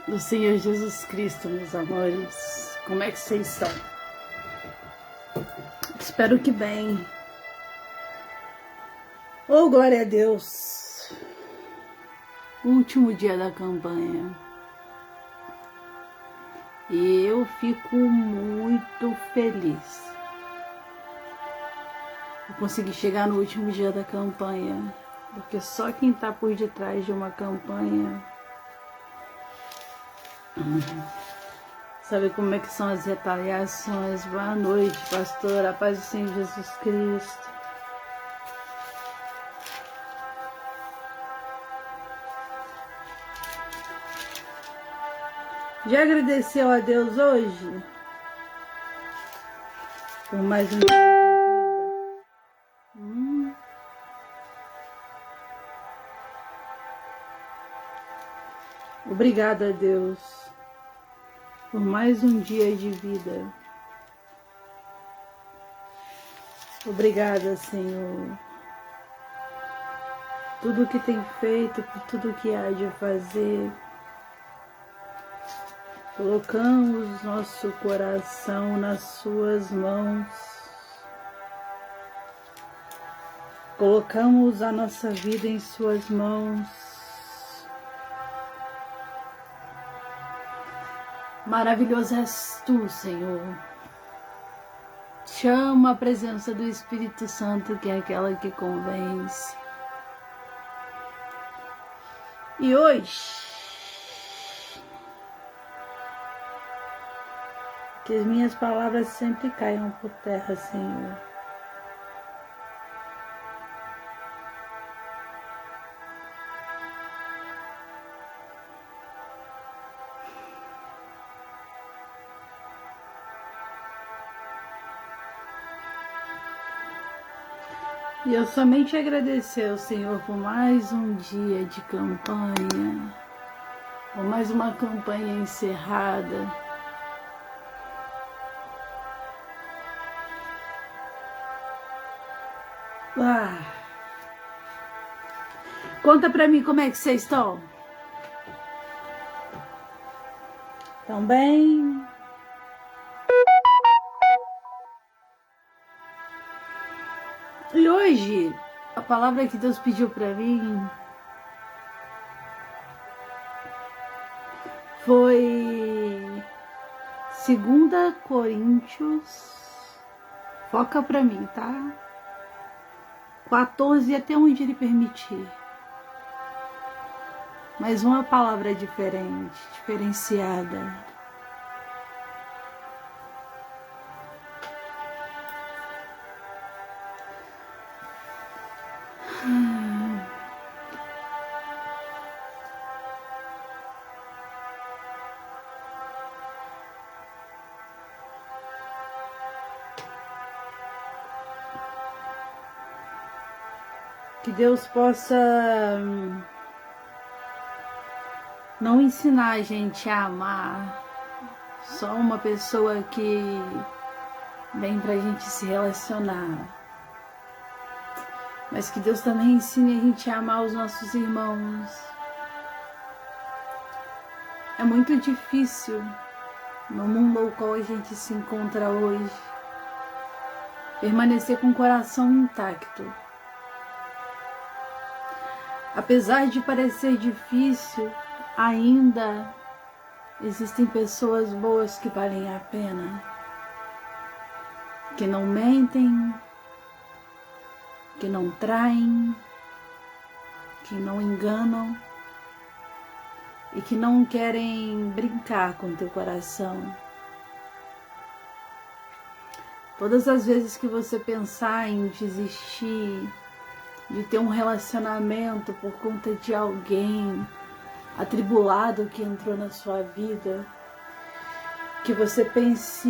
do Senhor Jesus Cristo, meus amores. Como é que vocês estão? Espero que bem. Oh, glória a Deus. Último dia da campanha. E eu fico muito feliz. Eu consegui chegar no último dia da campanha. Porque só quem está por detrás de uma campanha sabe como é que são as retaliações. Boa noite, pastor. A paz do Senhor Jesus Cristo. Já agradeceu a Deus hoje? Por mais um dia de vida? Obrigada a Deus por mais um dia de vida. Obrigada, Senhor. Tudo que tem feito, por tudo que há de fazer. Colocamos nosso coração nas suas mãos. Colocamos a nossa vida em suas mãos. Maravilhoso és tu, Senhor. Chama a presença do Espírito Santo, que é aquela que convence. E hoje, que as minhas palavras sempre caiam por terra, Senhor. E eu somente agradecer ao Senhor por mais um dia de campanha, por mais uma campanha encerrada. Conta pra mim como é que vocês estão. Estão bem? E hoje, a palavra que Deus pediu pra mim foi 2 Coríntios, foca pra mim, tá? 14 até onde Ele permitir. Mas uma palavra diferente, diferenciada. Que Deus possa não ensinar a gente a amar só uma pessoa que vem pra gente se relacionar, mas que Deus também ensine a gente a amar os nossos irmãos. É muito difícil no mundo ao qual a gente se encontra hoje permanecer com o coração intacto. Apesar de parecer difícil, ainda existem pessoas boas que valem a pena, que não mentem, que não traem, que não enganam e que não querem brincar com teu coração. Todas as vezes que você pensar em desistir de ter um relacionamento por conta de alguém atribulado que entrou na sua vida, que você pense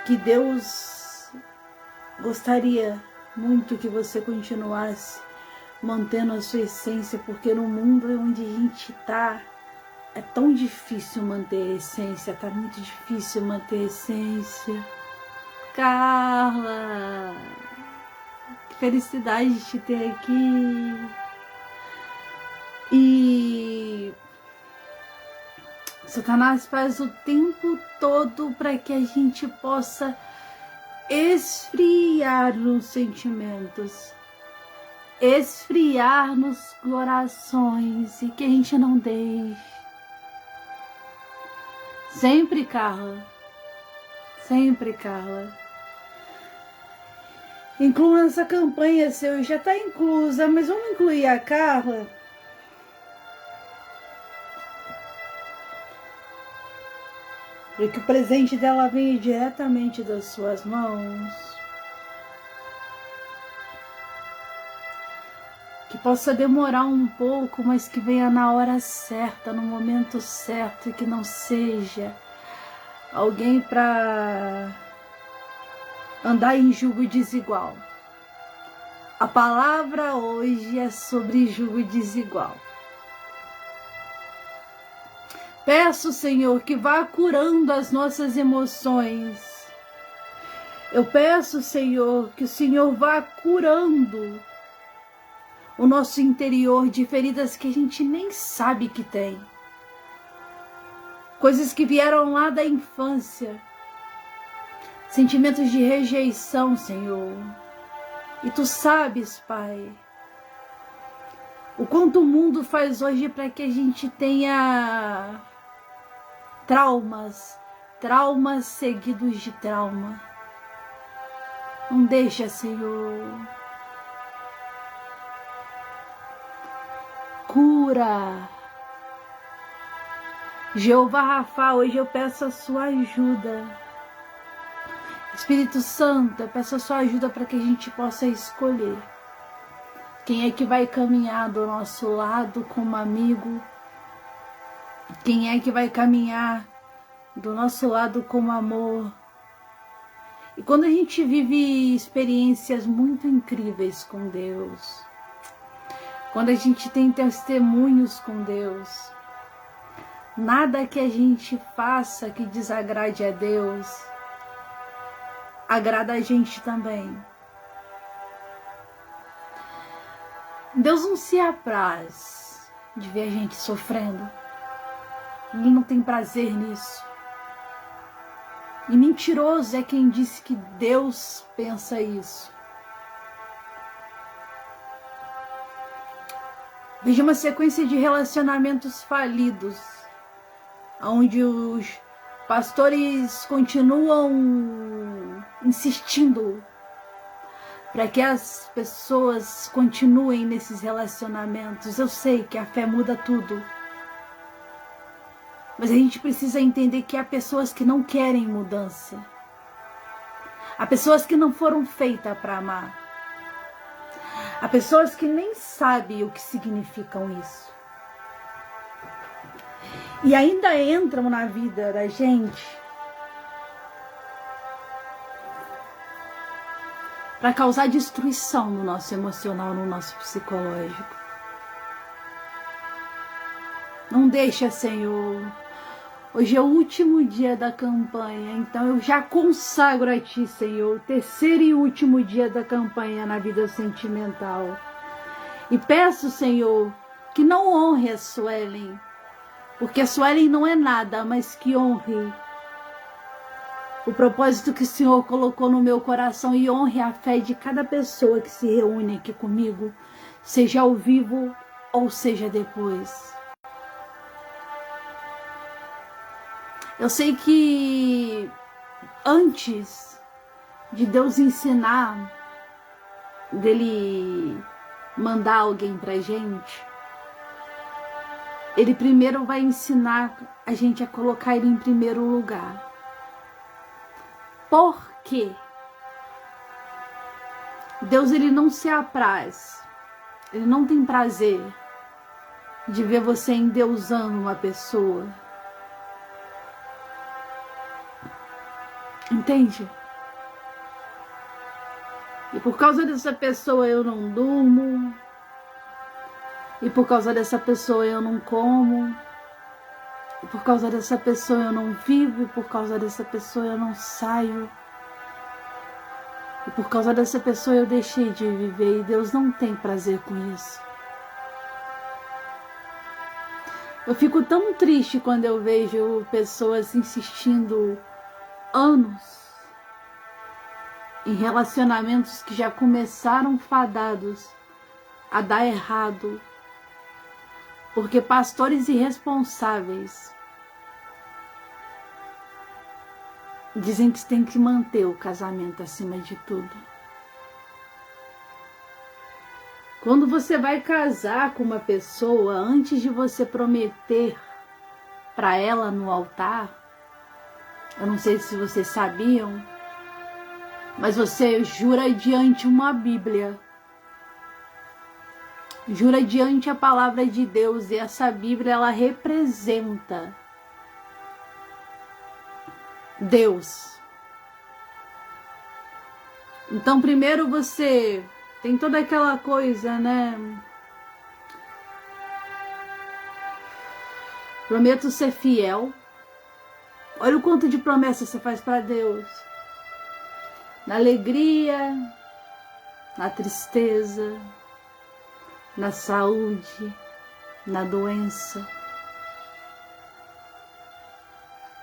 que Deus gostaria muito que você continuasse mantendo a sua essência, porque no mundo onde a gente está é tão difícil manter a essência, tá muito difícil manter a essência. Carla, que felicidade de te ter aqui. E Satanás faz o tempo todo para que a gente possa esfriar nos sentimentos, esfriar nos corações e que a gente não deixe. Sempre, Carla. Sempre, Carla. Inclua essa campanha, seu, já está inclusa, mas vamos incluir a Carla? Para que o presente dela venha diretamente das suas mãos. Que possa demorar um pouco, mas que venha na hora certa, no momento certo, e que não seja alguém para andar em jugo desigual. A palavra hoje é sobre jugo desigual. Peço, Senhor, que vá curando as nossas emoções. Eu peço, Senhor, que o Senhor vá curando o nosso interior de feridas que a gente nem sabe que tem. Coisas que vieram lá da infância. Sentimentos de rejeição, Senhor. E Tu sabes, Pai, o quanto o mundo faz hoje para que a gente tenha traumas seguidos de trauma. Não deixa, Senhor. Cura. Jeová Rafa, hoje eu peço a sua ajuda. Espírito Santo, eu peço a sua ajuda para que a gente possa escolher quem é que vai caminhar do nosso lado como amigo, quem é que vai caminhar do nosso lado como amor. E quando a gente vive experiências muito incríveis com Deus, quando a gente tem testemunhos com Deus, nada que a gente faça que desagrade a Deus, agrada a gente também. Deus não se apraz de ver a gente sofrendo. Ele não tem prazer nisso. E mentiroso é quem disse que Deus pensa isso. Veja uma sequência de relacionamentos falidos, onde os pastores continuam insistindo para que as pessoas continuem nesses relacionamentos. Eu sei que a fé muda tudo. Mas a gente precisa entender que há pessoas que não querem mudança. Há pessoas que não foram feitas para amar. Há pessoas que nem sabem o que significam isso. E ainda entram na vida da gente para causar destruição no nosso emocional, no nosso psicológico. Não deixa, Senhor. Hoje é o último dia da campanha, então eu já consagro a Ti, Senhor, o terceiro e último dia da campanha na vida sentimental. E peço, Senhor, que não honre a Suelen, porque a Suelen não é nada, mas que honre o propósito que o Senhor colocou no meu coração e honre a fé de cada pessoa que se reúne aqui comigo, seja ao vivo ou seja depois. Eu sei que antes de Deus ensinar, dele mandar alguém pra gente, Ele primeiro vai ensinar a gente a colocar Ele em primeiro lugar. Por quê? Deus, Ele não se apraz, Ele não tem prazer de ver você endeusando uma pessoa. Entende? E por causa dessa pessoa eu não durmo. E por causa dessa pessoa eu não como. E por causa dessa pessoa eu não vivo. E por causa dessa pessoa eu não saio. E por causa dessa pessoa eu deixei de viver. E Deus não tem prazer com isso. Eu fico tão triste quando eu vejo pessoas insistindo anos em relacionamentos que já começaram fadados a dar errado, porque pastores irresponsáveis dizem que tem que manter o casamento acima de tudo. Quando você vai casar com uma pessoa, antes de você prometer para ela no altar, eu não sei se vocês sabiam, mas você jura diante uma Bíblia. Jura diante a palavra de Deus, e essa Bíblia ela representa Deus. Então primeiro você tem toda aquela coisa, né? Prometo ser fiel. Olha o quanto de promessas você faz para Deus. Na alegria, na tristeza, na saúde, na doença.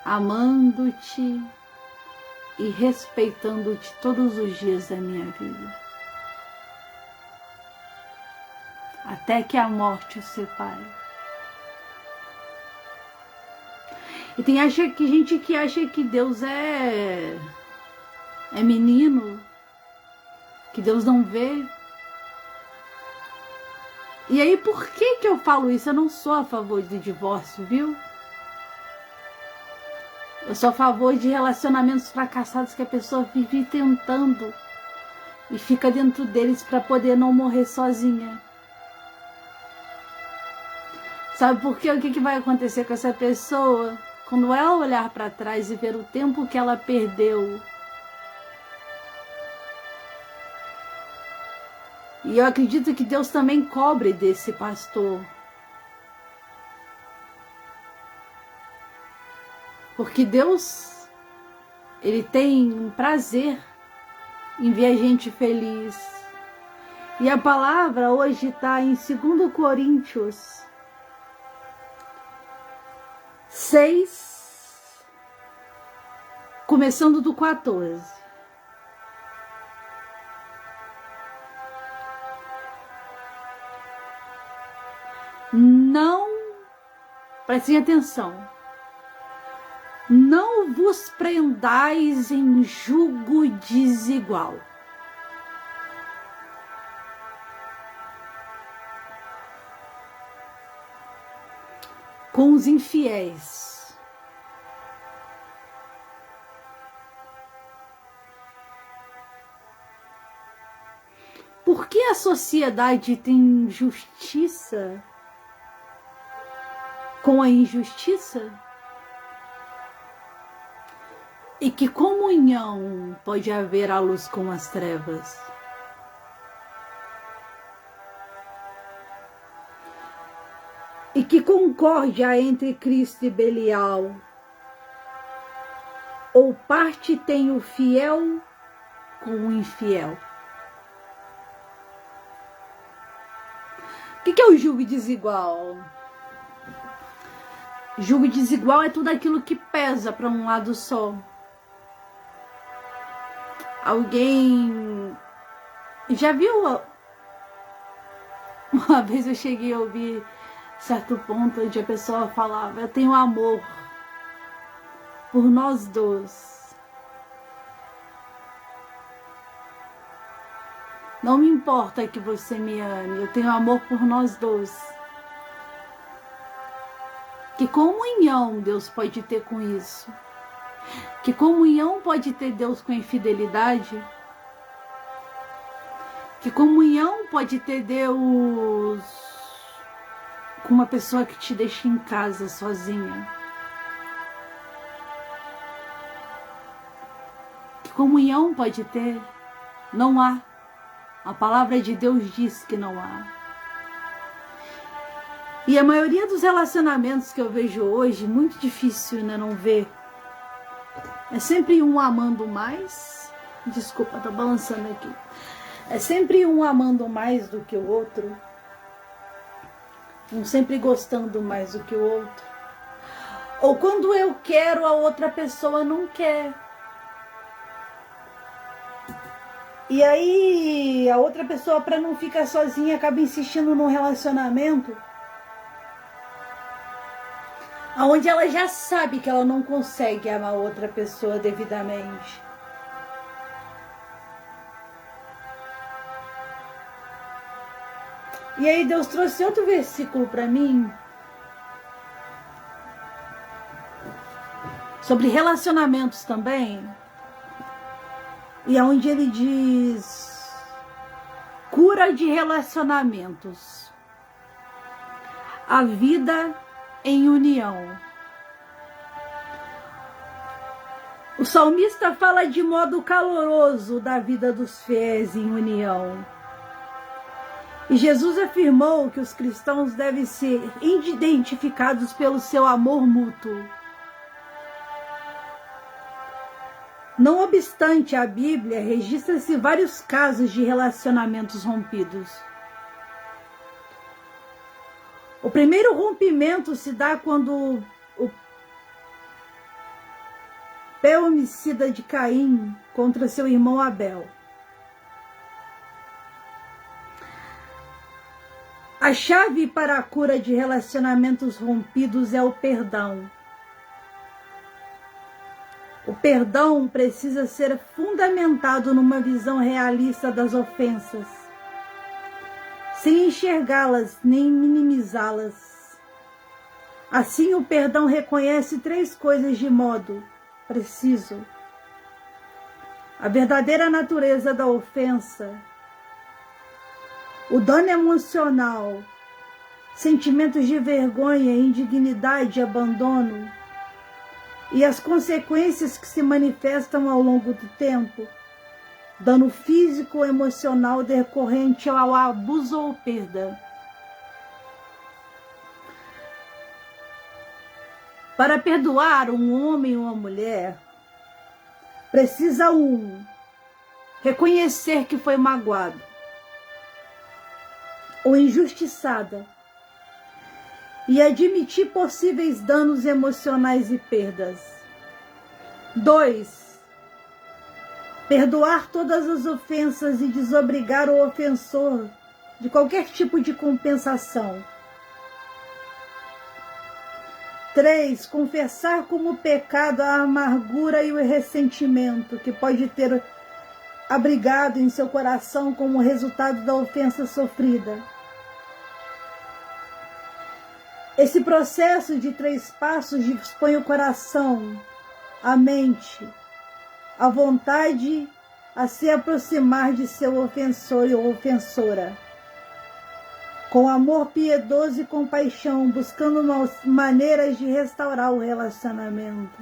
Amando-te e respeitando-te todos os dias da minha vida. Até que a morte os separe. E tem gente que acha que Deus é menino, que Deus não vê. E aí por que eu falo isso? Eu não sou a favor do divórcio, viu? Eu sou a favor de relacionamentos fracassados que a pessoa vive tentando e fica dentro deles para poder não morrer sozinha. Sabe por quê? O que vai acontecer com essa pessoa? Quando ela olhar para trás e ver o tempo que ela perdeu. E eu acredito que Deus também cobre desse pastor. Porque Deus, Ele tem um prazer em ver a gente feliz. E a palavra hoje está em 2 Coríntios 6, começando do 14. Não, prestem atenção, não vos prendais em jugo desigual. Com os infiéis. Por que a sociedade tem justiça com a injustiça? E que comunhão pode haver a luz com as trevas? E que concórdia entre Cristo e Belial? Ou parte tem o fiel com o infiel? O que é o jugo desigual? Jugo desigual é tudo aquilo que pesa para um lado só. Alguém já viu? Uma vez eu cheguei a ouvir certo ponto onde a pessoa falava: eu tenho amor por nós dois. Não me importa que você me ame, eu tenho amor por nós dois. Que comunhão Deus pode ter com isso? Que comunhão pode ter Deus com a infidelidade? Que comunhão pode ter Deus com uma pessoa que te deixa em casa sozinha? Que comunhão pode ter? Não há. A palavra de Deus diz que não há. E a maioria dos relacionamentos que eu vejo hoje, muito difícil, né, não ver. É sempre um amando mais. Desculpa, tô balançando aqui. É sempre um amando mais do que o outro. um sempre gostando mais do que o outro. Ou quando eu quero, a outra pessoa não quer. E aí a outra pessoa, para não ficar sozinha, acaba insistindo num relacionamento onde ela já sabe que ela não consegue amar outra pessoa devidamente. E aí Deus trouxe outro versículo para mim sobre relacionamentos também, e é onde ele diz: cura de relacionamentos, a vida em união. O salmista fala de modo caloroso da vida dos fiéis em união. E Jesus afirmou que os cristãos devem ser identificados pelo seu amor mútuo. Não obstante, a Bíblia registra-se vários casos de relacionamentos rompidos. O primeiro rompimento se dá quando o pé homicida de Caim contra seu irmão Abel. A chave para a cura de relacionamentos rompidos é o perdão. O perdão precisa ser fundamentado numa visão realista das ofensas, sem enxergá-las nem minimizá-las. Assim, o perdão reconhece 3 coisas de modo preciso: a verdadeira natureza da ofensa, o dano emocional, sentimentos de vergonha, indignidade e abandono, e as consequências que se manifestam ao longo do tempo, dano físico ou emocional decorrente ao abuso ou perda. Para perdoar um homem ou uma mulher, precisa reconhecer que foi magoado ou injustiçada e admitir possíveis danos emocionais e perdas. 2. Perdoar todas as ofensas e desobrigar o ofensor de qualquer tipo de compensação. 3. Confessar como pecado a amargura e o ressentimento que pode ter abrigado em seu coração como resultado da ofensa sofrida. Esse processo de 3 passos dispõe o coração, a mente, a vontade a se aproximar de seu ofensor ou ofensora, com amor piedoso e compaixão, buscando maneiras de restaurar o relacionamento.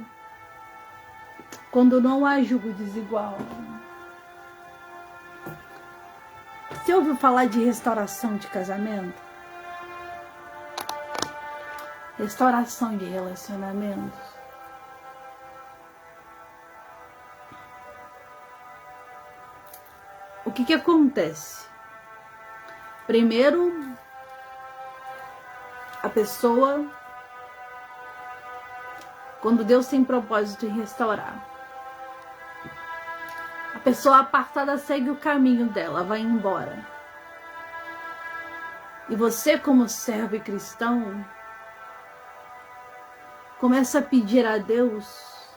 Quando não há julgo desigual. Você ouviu falar de restauração de casamento? Restauração de relacionamentos. O que acontece? Primeiro, a pessoa, quando Deus tem propósito em restaurar, a pessoa apartada segue o caminho dela, vai embora. E você, como servo e cristão, começa a pedir a Deus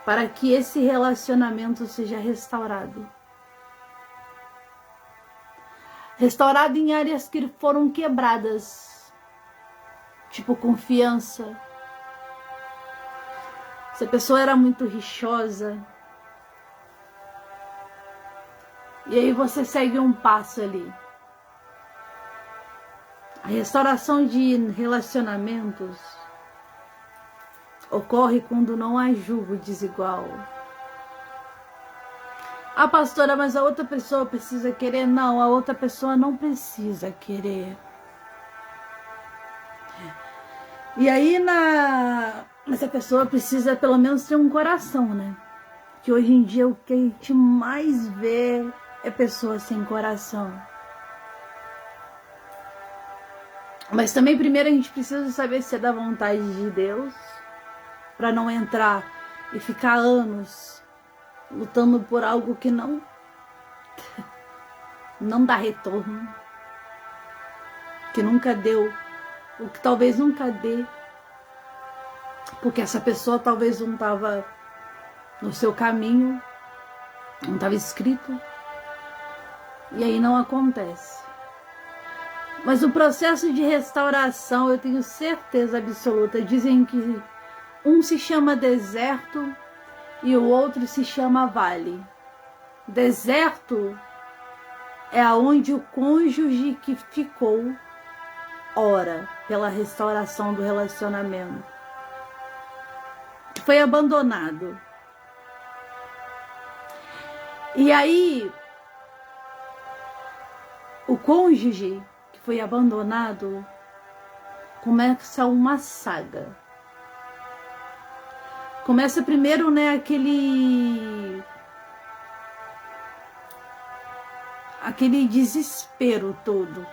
para que esse relacionamento seja restaurado. Restaurado em áreas que foram quebradas, tipo confiança. Se a pessoa era muito rixosa, e aí você segue um passo ali. A restauração de relacionamentos ocorre quando não há julgo desigual. Ah, pastora, mas a outra pessoa precisa querer? Não, a outra pessoa não precisa querer. E aí, essa pessoa precisa pelo menos ter um coração, né? Que hoje em dia o que a gente mais vê é pessoas sem coração. Mas também primeiro a gente precisa saber se é da vontade de Deus, para não entrar e ficar anos lutando por algo que não dá retorno, que nunca deu, ou que talvez nunca dê, porque essa pessoa talvez não estava no seu caminho, não estava escrito, e aí não acontece. Mas o processo de restauração, eu tenho certeza absoluta, dizem que um se chama deserto e o outro se chama vale. Deserto é aonde o cônjuge que ficou ora pela restauração do relacionamento, que foi abandonado. E aí, o cônjuge que foi abandonado, começa uma saga. Começa primeiro, né, aquele desespero todo.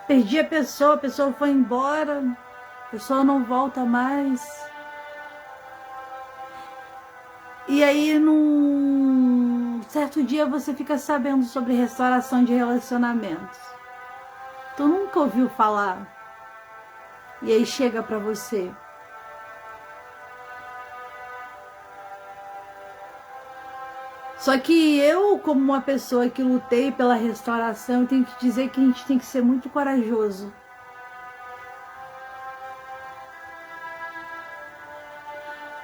Perdi a pessoa foi embora, a pessoa não volta mais. E aí, num certo dia, você fica sabendo sobre restauração de relacionamentos. Tu nunca ouviu falar. E aí chega pra você. Só que eu, como uma pessoa que lutei pela restauração, eu tenho que dizer que a gente tem que ser muito corajoso.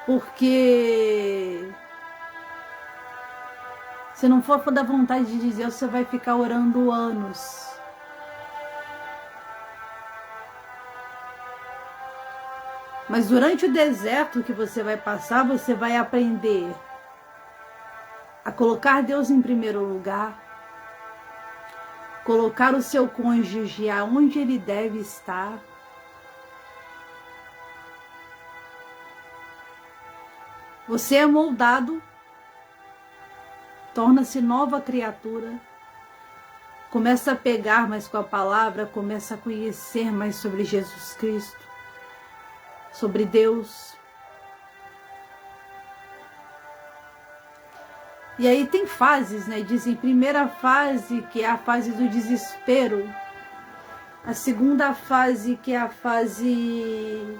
Porque se não for da vontade de Deus, você vai ficar orando anos. Mas durante o deserto que você vai passar, você vai aprender a colocar Deus em primeiro lugar, colocar o seu cônjuge aonde ele deve estar, você é moldado, torna-se nova criatura, começa a pegar mais com a palavra, começa a conhecer mais sobre Jesus Cristo, sobre Deus. E aí tem fases, né? Dizem primeira fase, que é a fase do desespero. A segunda fase, que é a fase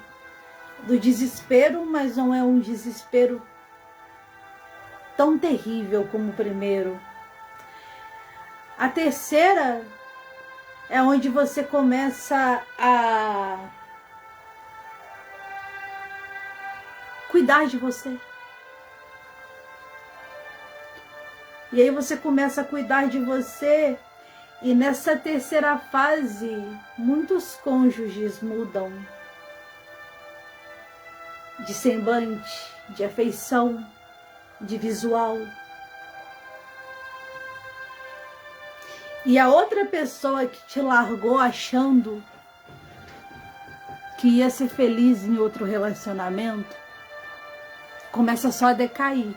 do desespero, mas não é um desespero tão terrível como o primeiro. A terceira é onde você começa a cuidar de você. E aí você começa a cuidar de você, e nessa terceira fase, muitos cônjuges mudam de semblante, de afeição, de visual. E a outra pessoa que te largou achando que ia ser feliz em outro relacionamento, começa só a decair.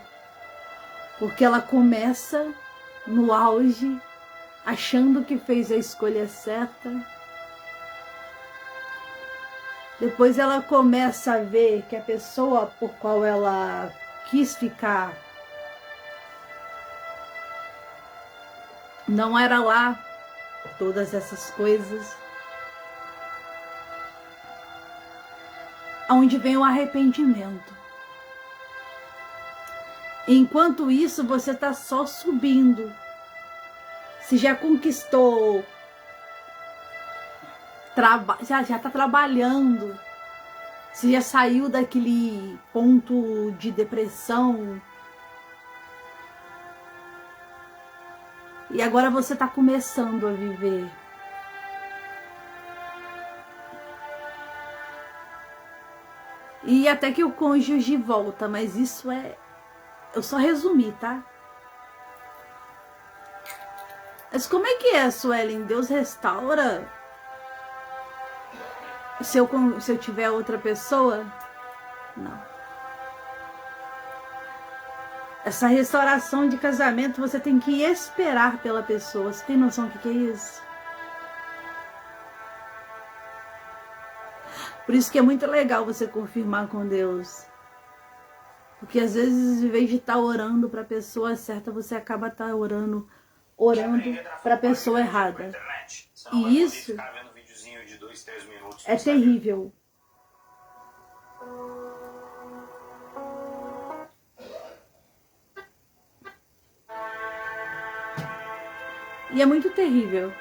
Porque ela começa no auge, achando que fez a escolha certa. Depois ela começa a ver que a pessoa por qual ela quis ficar não era lá todas essas coisas. Onde vem o arrependimento. Enquanto isso, você está só subindo. Se já conquistou, já está trabalhando, se já saiu daquele ponto de depressão, e agora você está começando a viver. E até que o cônjuge volta, mas isso é... Eu só resumi, tá? Mas como é que é, Suelen? Deus restaura? Se eu tiver outra pessoa? Não. Essa restauração de casamento, você tem que esperar pela pessoa. Você tem noção do que é isso? Por isso que é muito legal você confirmar com Deus. Porque às vezes, em vez de estar orando para a pessoa certa, você acaba orando para a pessoa errada. E isso é terrível. E é muito terrível.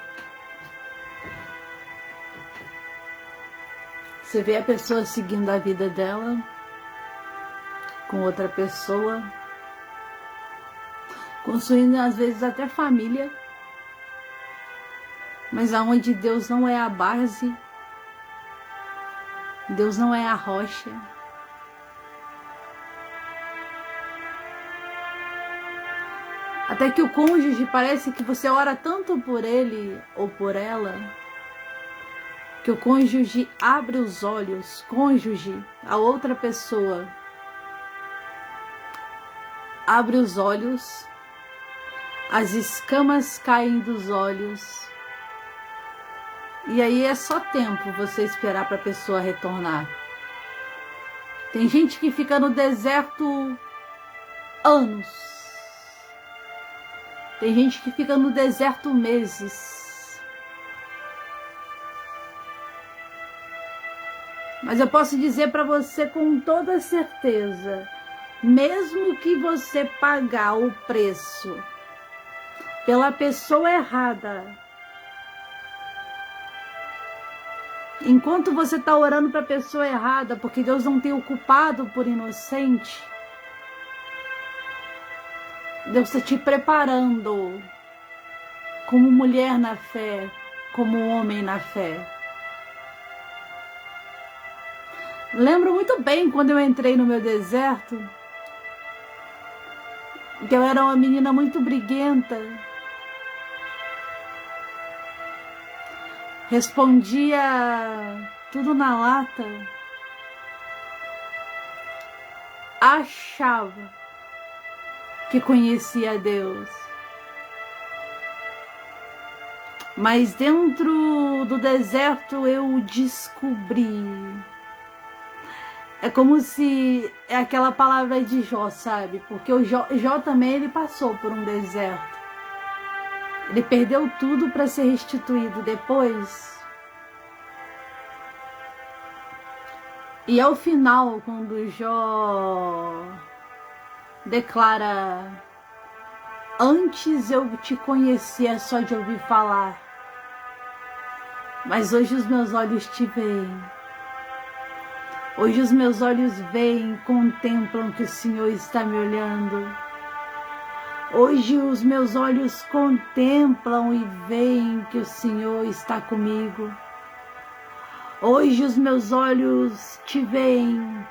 Você vê a pessoa seguindo a vida dela com outra pessoa, construindo às vezes até família, mas aonde Deus não é a base, Deus não é a rocha. Até que o cônjuge parece que você ora tanto por ele ou por ela, que o cônjuge abre os olhos, a outra pessoa, abre os olhos, as escamas caem dos olhos, e aí é só tempo você esperar para a pessoa retornar. Tem gente que fica no deserto anos. Tem gente que fica no deserto meses. Mas eu posso dizer para você com toda certeza, mesmo que você pagar o preço pela pessoa errada, enquanto você está orando para a pessoa errada, porque Deus não tem o culpado por inocente, Deus está te preparando como mulher na fé, como homem na fé. Lembro muito bem quando eu entrei no meu deserto, que eu era uma menina muito briguenta. Respondia tudo na lata. Achava que conhecia Deus. Mas dentro do deserto eu descobri. É como se é aquela palavra de Jó, sabe? Porque o Jó também ele passou por um deserto. Ele perdeu tudo para ser restituído depois. E ao final, quando Jó declara: antes eu te conhecia só de ouvir falar, mas hoje os meus olhos te veem. Hoje os meus olhos veem, contemplam que o Senhor está me olhando. Hoje os meus olhos contemplam e veem que o Senhor está comigo. Hoje os meus olhos te veem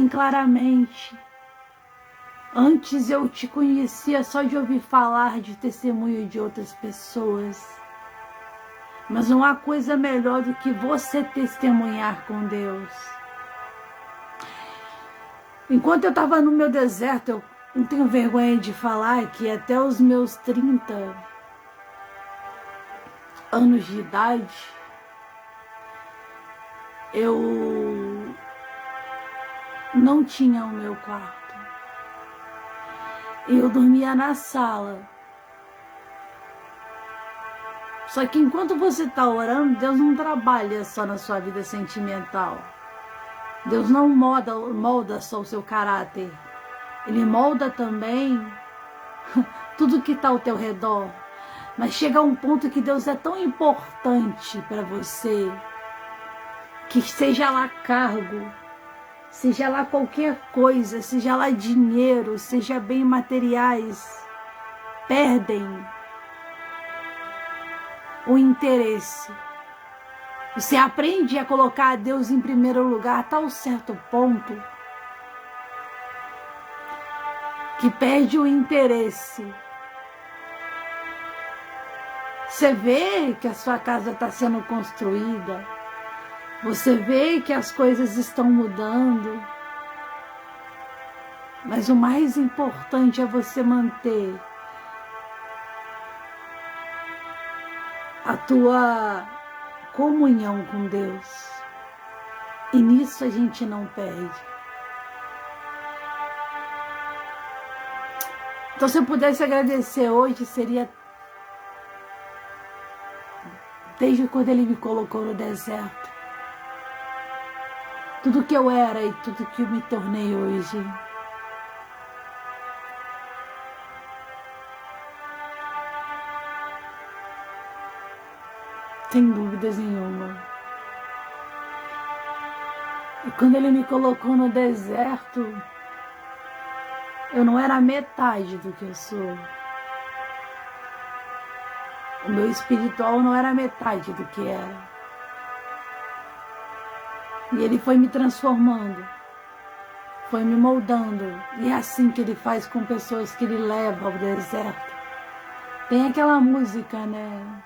claramente. Antes eu te conhecia só de ouvir falar, de testemunho de outras pessoas. Mas não há coisa melhor do que você testemunhar com Deus. Enquanto eu estava no meu deserto, eu não tenho vergonha de falar que até os meus 30 anos de idade, eu não tinha o meu quarto. Eu dormia na sala. Só que enquanto você está orando, Deus não trabalha só na sua vida sentimental. Deus não molda só o seu caráter. Ele molda também tudo que está ao teu redor. Mas chega a um ponto que Deus é tão importante para você, que seja lá cargo, seja lá qualquer coisa, seja lá dinheiro, seja bem materiais, perdem o interesse. Você aprende a colocar Deus em primeiro lugar a tal certo ponto que perde o interesse. Você vê que a sua casa está sendo construída, você vê que as coisas estão mudando, mas o mais importante é você manter a tua comunhão com Deus. E nisso a gente não perde. Então, se eu pudesse agradecer hoje, seria desde quando Ele me colocou no deserto. Tudo que eu era e tudo que eu me tornei hoje. Sem dúvidas nenhuma. E quando Ele me colocou no deserto, eu não era metade do que eu sou. O meu espiritual não era metade do que era. E Ele foi me transformando, foi me moldando. E é assim que Ele faz com pessoas que Ele leva ao deserto. Tem aquela música, né?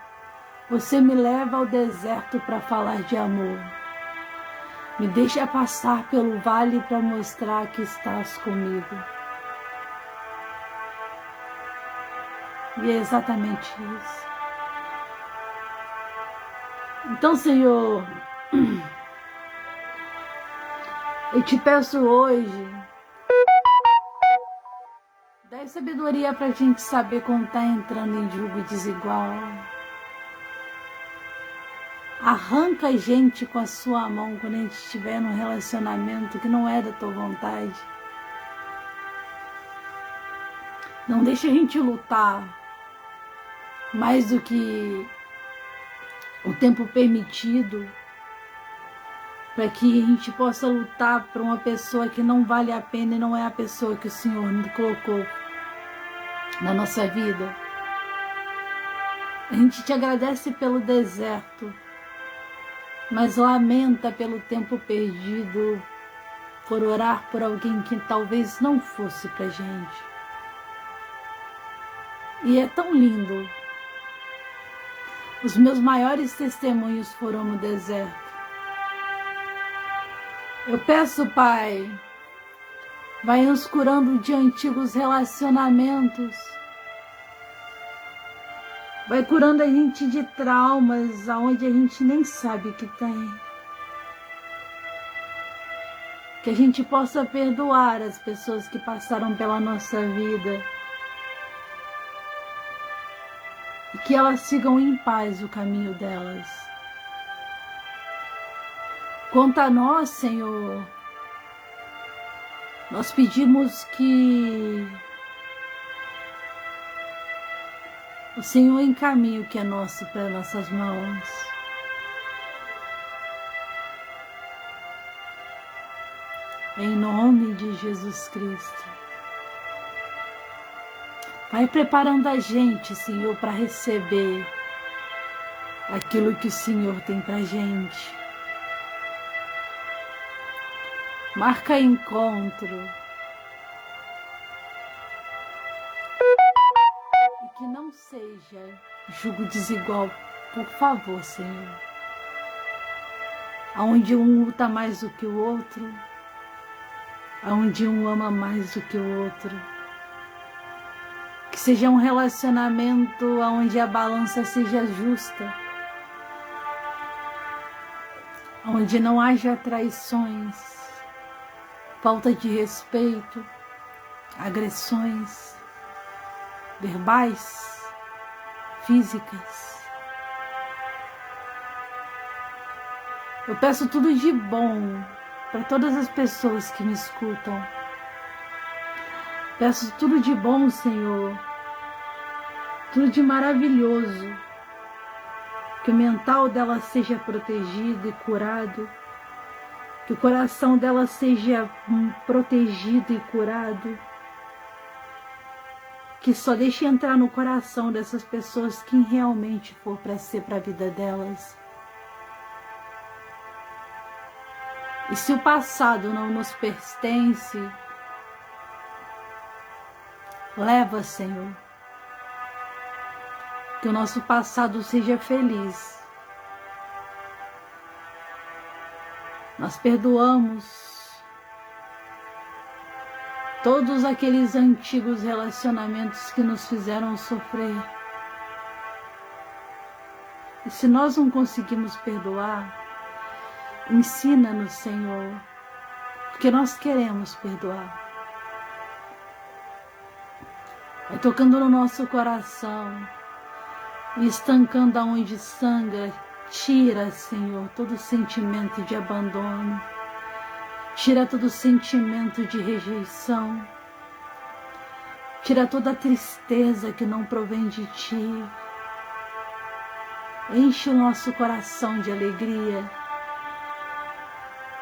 Você me leva ao deserto para falar de amor. Me deixa passar pelo vale para mostrar que estás comigo. E é exatamente isso. Então, Senhor, eu te peço hoje, dá sabedoria para a gente saber quando está entrando em julgo desigual. Arranca a gente com a sua mão quando a gente estiver num relacionamento que não é da tua vontade. Não deixa a gente lutar mais do que o tempo permitido, para que a gente possa lutar por uma pessoa que não vale a pena e não é a pessoa que o Senhor nos colocou na nossa vida. A gente te agradece pelo deserto, mas lamenta pelo tempo perdido por orar por alguém que talvez não fosse pra gente. E é tão lindo. Os meus maiores testemunhos foram no deserto. Eu peço, Pai, vai nos curando de antigos relacionamentos. Vai curando a gente de traumas aonde a gente nem sabe que tem. Que a gente possa perdoar as pessoas que passaram pela nossa vida. E que elas sigam em paz o caminho delas. Quanto a nós, Senhor, nós pedimos que o Senhor encaminhe o que é nosso para nossas mãos. Em nome de Jesus Cristo. Vai preparando a gente, Senhor, para receber aquilo que o Senhor tem para a gente. Marca encontro. E que não seja julgo desigual, por favor, Senhor. Onde um luta mais do que o outro, onde um ama mais do que o outro. Que seja um relacionamento onde a balança seja justa, onde não haja traições, falta de respeito, agressões verbais, físicas. Eu peço tudo de bom para todas as pessoas que me escutam. Peço tudo de bom, Senhor, tudo de maravilhoso, que o mental dela seja protegido e curado, que o coração dela seja protegido e curado, que só deixe entrar no coração dessas pessoas quem realmente for para ser para a vida delas. E se o passado não nos pertence, leva, Senhor, que o nosso passado seja feliz. Nós perdoamos todos aqueles antigos relacionamentos que nos fizeram sofrer. E se nós não conseguimos perdoar, ensina-nos, Senhor, porque nós queremos perdoar. Vai tocando no nosso coração e estancando aonde sangra. Tira, Senhor, todo sentimento de abandono. Tira todo sentimento de rejeição. Tira toda a tristeza que não provém de Ti. Enche o nosso coração de alegria.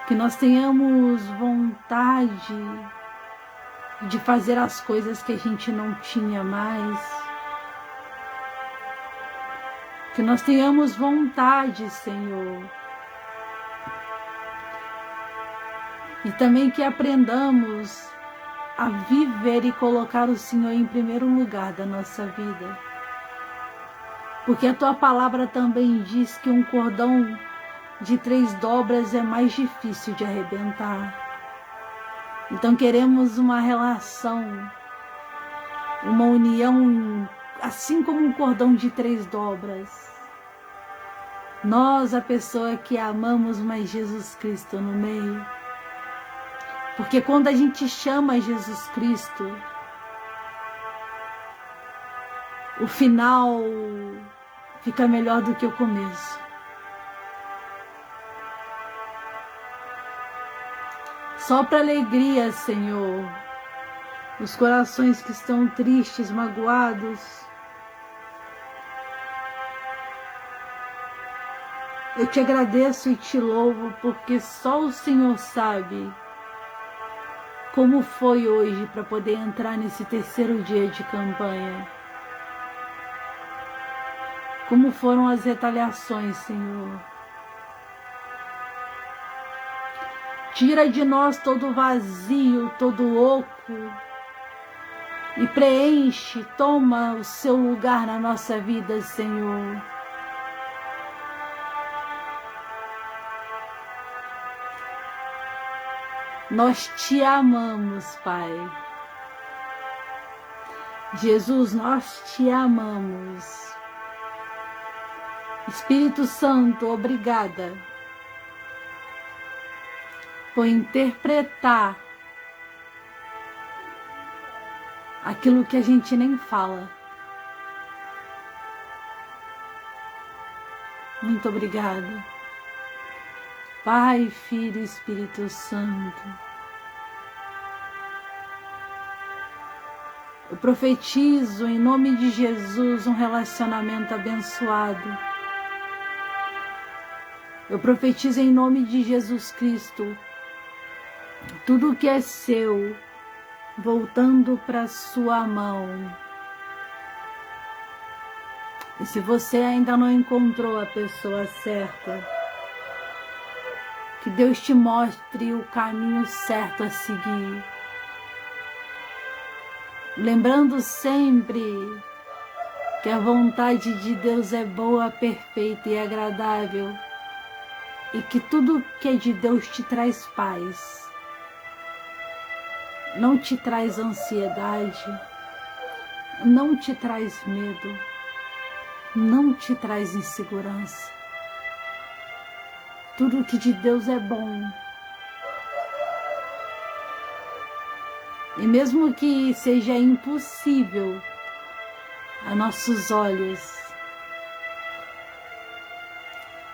Que nós tenhamos vontade de fazer as coisas que a gente não tinha mais. Que nós tenhamos vontade, Senhor. E também que aprendamos a viver e colocar o Senhor em primeiro lugar da nossa vida. Porque a Tua palavra também diz que um cordão de 3 dobras é mais difícil de arrebentar. Então queremos uma relação, uma união, assim como um cordão de 3 dobras. Nós, a pessoa que amamos, mas Jesus Cristo no meio. Porque quando a gente chama Jesus Cristo, o final fica melhor do que o começo. Sopra alegria, Senhor, os corações que estão tristes, magoados. Eu te agradeço e te louvo, porque só o Senhor sabe como foi hoje para poder entrar nesse 3º dia de campanha. Como foram as retaliações, Senhor. Tira de nós todo vazio, todo oco e preenche, toma o seu lugar na nossa vida, Senhor. Nós te amamos, Pai. Jesus, nós te amamos. Espírito Santo, obrigada por interpretar aquilo que a gente nem fala. Muito obrigada. Pai, Filho e Espírito Santo. Eu profetizo em nome de Jesus um relacionamento abençoado. Eu profetizo em nome de Jesus Cristo tudo que é seu voltando para a sua mão. E se você ainda não encontrou a pessoa certa, que Deus te mostre o caminho certo a seguir. Lembrando sempre que a vontade de Deus é boa, perfeita e agradável. E que tudo que é de Deus te traz paz. Não te traz ansiedade. Não te traz medo. Não te traz insegurança. Tudo que de Deus é bom. E mesmo que seja impossível a nossos olhos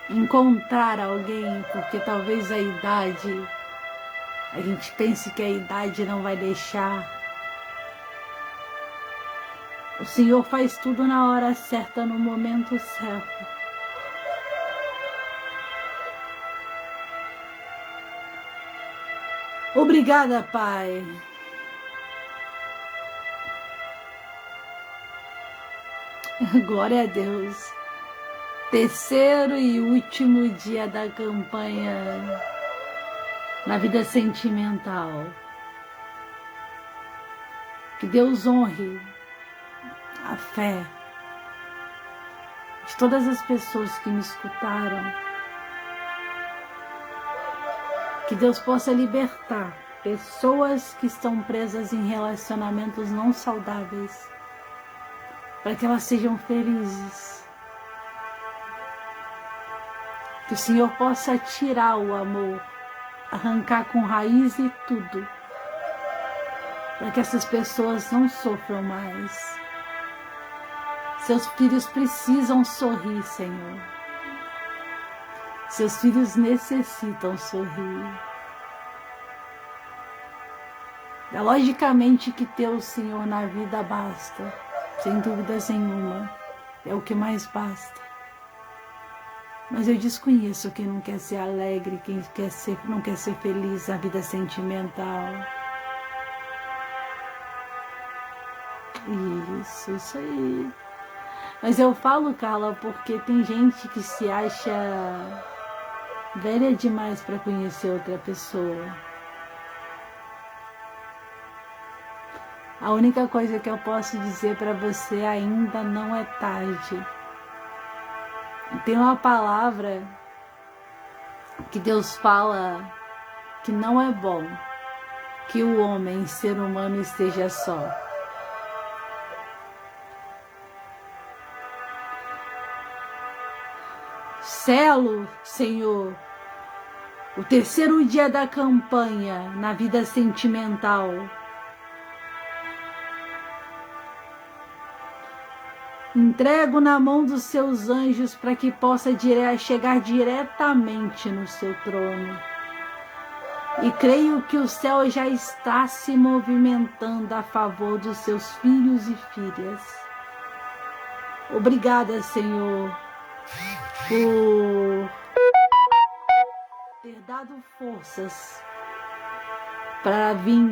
encontrar alguém, porque talvez a idade, a gente pense que a idade não vai deixar. O Senhor faz tudo na hora certa, no momento certo. Obrigada, Pai. Glória a Deus. 3º e último dia da campanha na vida sentimental. Que Deus honre a fé de todas as pessoas que me escutaram. Que Deus possa libertar pessoas que estão presas em relacionamentos não saudáveis, para que elas sejam felizes. Que o Senhor possa tirar o amor, arrancar com raiz e tudo, para que essas pessoas não sofram mais. Seus filhos precisam sorrir, Senhor. Seus filhos necessitam sorrir. É logicamente que ter o Senhor na vida basta, sem dúvidas nenhuma, é o que mais basta. Mas eu desconheço quem não quer ser alegre, quem não quer ser feliz na vida sentimental. Isso aí. Mas eu falo, Carla, porque tem gente que se acha velha demais para conhecer outra pessoa. A única coisa que eu posso dizer para você, ainda não é tarde. Tem uma palavra que Deus fala que não é bom que o homem, ser humano, esteja só. Selo, Senhor, o terceiro dia da campanha na vida sentimental. Entrego na mão dos seus anjos para que possa chegar diretamente no seu trono. E creio que o céu já está se movimentando a favor dos seus filhos e filhas. Obrigada, Senhor, por ter dado forças para vir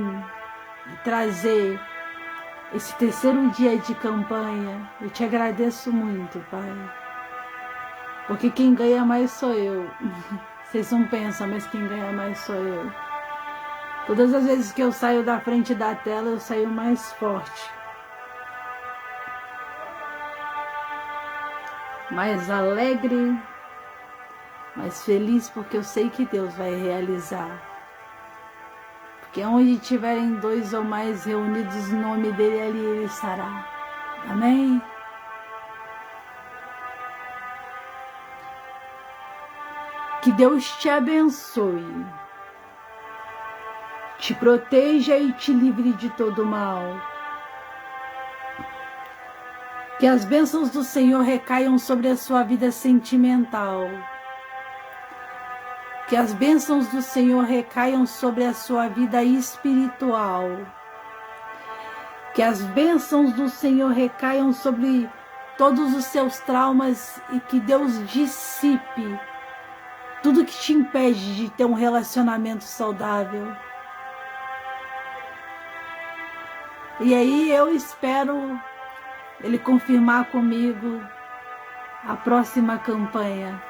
e trazer esse terceiro dia de campanha. Eu te agradeço muito, Pai, porque quem ganha mais sou eu. Vocês não pensam, mas quem ganha mais sou eu. Todas as vezes que eu saio da frente da tela, eu saio mais forte, mais alegre, mais feliz, porque eu sei que Deus vai realizar. Porque onde tiverem dois ou mais reunidos no nome dele, ali ele estará. Amém? Que Deus te abençoe, te proteja e te livre de todo mal. Que as bênçãos do Senhor recaiam sobre a sua vida sentimental. Que as bênçãos do Senhor recaiam sobre a sua vida espiritual. Que as bênçãos do Senhor recaiam sobre todos os seus traumas e que Deus dissipe tudo que te impede de ter um relacionamento saudável. E aí eu espero Ele confirmar comigo a próxima campanha.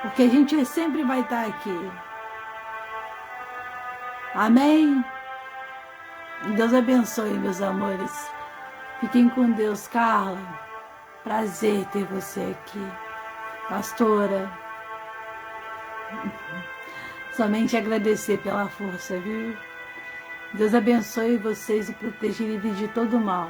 Porque a gente sempre vai estar aqui. Amém? Deus abençoe, meus amores. Fiquem com Deus, Carla. Prazer ter você aqui. Pastora. Somente agradecer pela força, viu? Deus abençoe vocês e proteja e livre de todo mal.